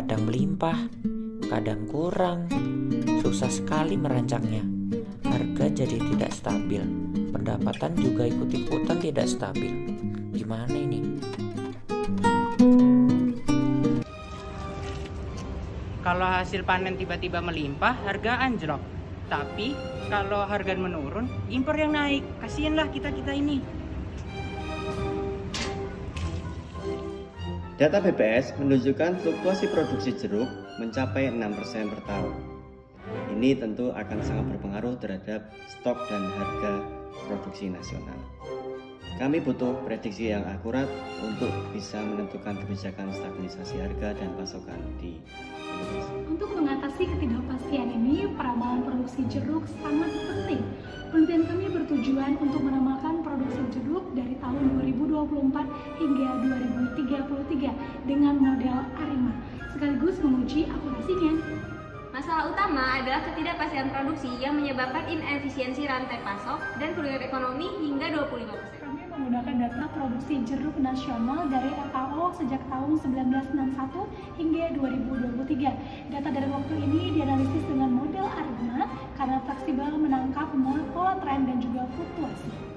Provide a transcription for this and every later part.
kadang melimpah, kadang kurang. Susah sekali merancangnya. Harga jadi tidak stabil, pendapatan juga ikut-ikutan tidak stabil. Gimana ini? Kalau hasil panen tiba-tiba melimpah, harga anjlok. Tapi kalau harga menurun, impor yang naik. Kasianlah kita-kita ini. Data BPS menunjukkan fluktuasi produksi jeruk mencapai 6% per tahun. Ini tentu akan sangat berpengaruh terhadap stok dan harga produksi nasional. Kami butuh prediksi yang akurat untuk bisa menentukan kebijakan stabilisasi harga dan pasokan di Indonesia. Untuk mengatasi ketidakpastian ini, peramalan produksi jeruk sangat penting. Penelitian kami bertujuan untuk meramalkan produksi jeruk dari tahun 2024 hingga 2033 dengan model ARIMA, sekaligus menguji akurasinya. Masalah utama adalah ketidakpastian produksi yang menyebabkan inefisiensi rantai pasok dan kerugian ekonomi hingga 25%. Kami menggunakan data produksi jeruk nasional dari FAO sejak tahun 1961 hingga 2023. Data dari waktu ini dianalisis dengan model ARIMA karena fleksibel menangkap pola tren dan juga fluktuasi.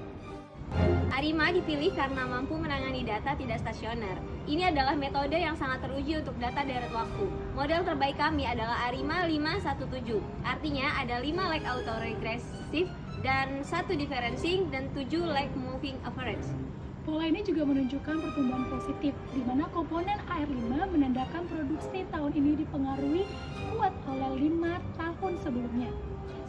ARIMA dipilih karena mampu menangani data tidak stasioner. Ini adalah metode yang sangat teruji untuk data deret waktu. Model terbaik kami adalah ARIMA 517. Artinya ada 5 lag autoregressive dan 1 differencing dan 7 lag moving average. Pola ini juga menunjukkan pertumbuhan positif, di mana komponen AR5 menandakan produksi tahun ini dipengaruhi kuat oleh 5 tahun sebelumnya.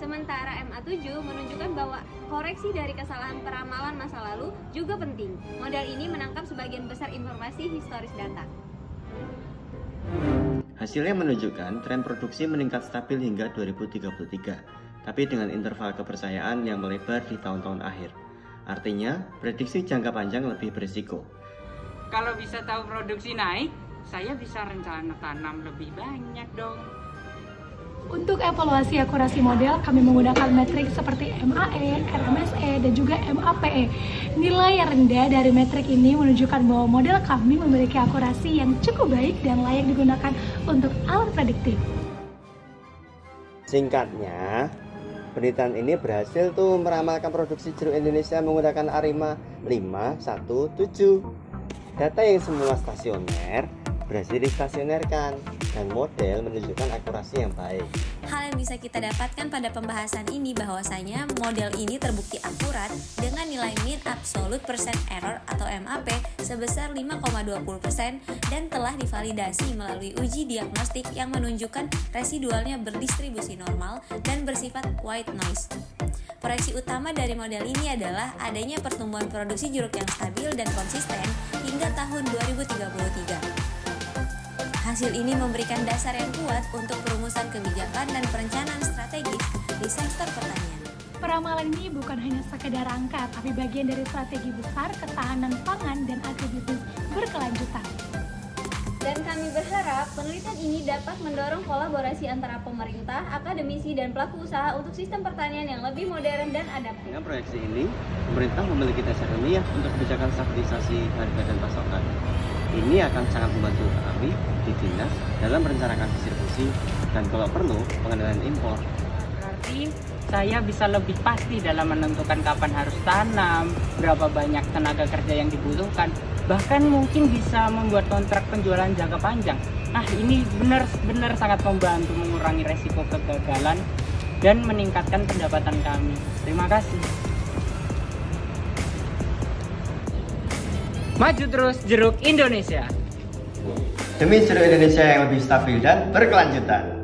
Sementara MA7 menunjukkan bahwa koreksi dari kesalahan peramalan masa lalu juga penting. Model ini menangkap sebagian besar informasi historis data. Hasilnya menunjukkan tren produksi meningkat stabil hingga 2033, tapi dengan interval kepercayaan yang melebar di tahun-tahun akhir. Artinya, prediksi jangka panjang lebih berisiko. Kalau bisa tahu produksi naik, saya bisa rencana tanam lebih banyak dong. Untuk evaluasi akurasi model, kami menggunakan metrik seperti MAE, RMSE, dan juga MAPE. Nilai yang rendah dari metrik ini menunjukkan bahwa model kami memiliki akurasi yang cukup baik dan layak digunakan untuk alat prediktif. Singkatnya, penelitian ini berhasil meramalkan produksi jeruk Indonesia menggunakan ARIMA 517. Data yang semula stasioner berhasil distasionerkan dan model menunjukkan akurasi yang baik. Hal yang bisa kita dapatkan pada pembahasan ini bahwasanya model ini terbukti akurat dengan nilai mean absolute percent error atau MAP sebesar 5,20% dan telah divalidasi melalui uji diagnostik yang menunjukkan residualnya berdistribusi normal dan bersifat white noise. Proyeksi utama dari model ini adalah adanya pertumbuhan produksi jeruk yang stabil dan konsisten hingga tahun 2033. Hasil ini memberikan dasar yang kuat untuk perumusan kebijakan dan perencanaan strategis di sektor pertanian. Peramalan ini bukan hanya sekedar angka, tapi bagian dari strategi besar ketahanan pangan dan agribisnis berkelanjutan. Dan kami berharap penelitian ini dapat mendorong kolaborasi antara pemerintah, akademisi, dan pelaku usaha untuk sistem pertanian yang lebih modern dan adaptif. Dengan proyeksi ini, pemerintah memiliki dasar ilmiah untuk kebijakan stabilisasi harga dan pasokan. Ini akan sangat membantu kami di dinas dalam merencanakan distribusi dan kalau perlu pengendalian impor. Berarti saya bisa lebih pasti dalam menentukan kapan harus tanam, berapa banyak tenaga kerja yang dibutuhkan, bahkan mungkin bisa membuat kontrak penjualan jangka panjang. Nah, ini benar-benar sangat membantu mengurangi resiko kegagalan dan meningkatkan pendapatan kami. Terima kasih. Maju terus jeruk Indonesia. Demi jeruk Indonesia yang lebih stabil dan berkelanjutan.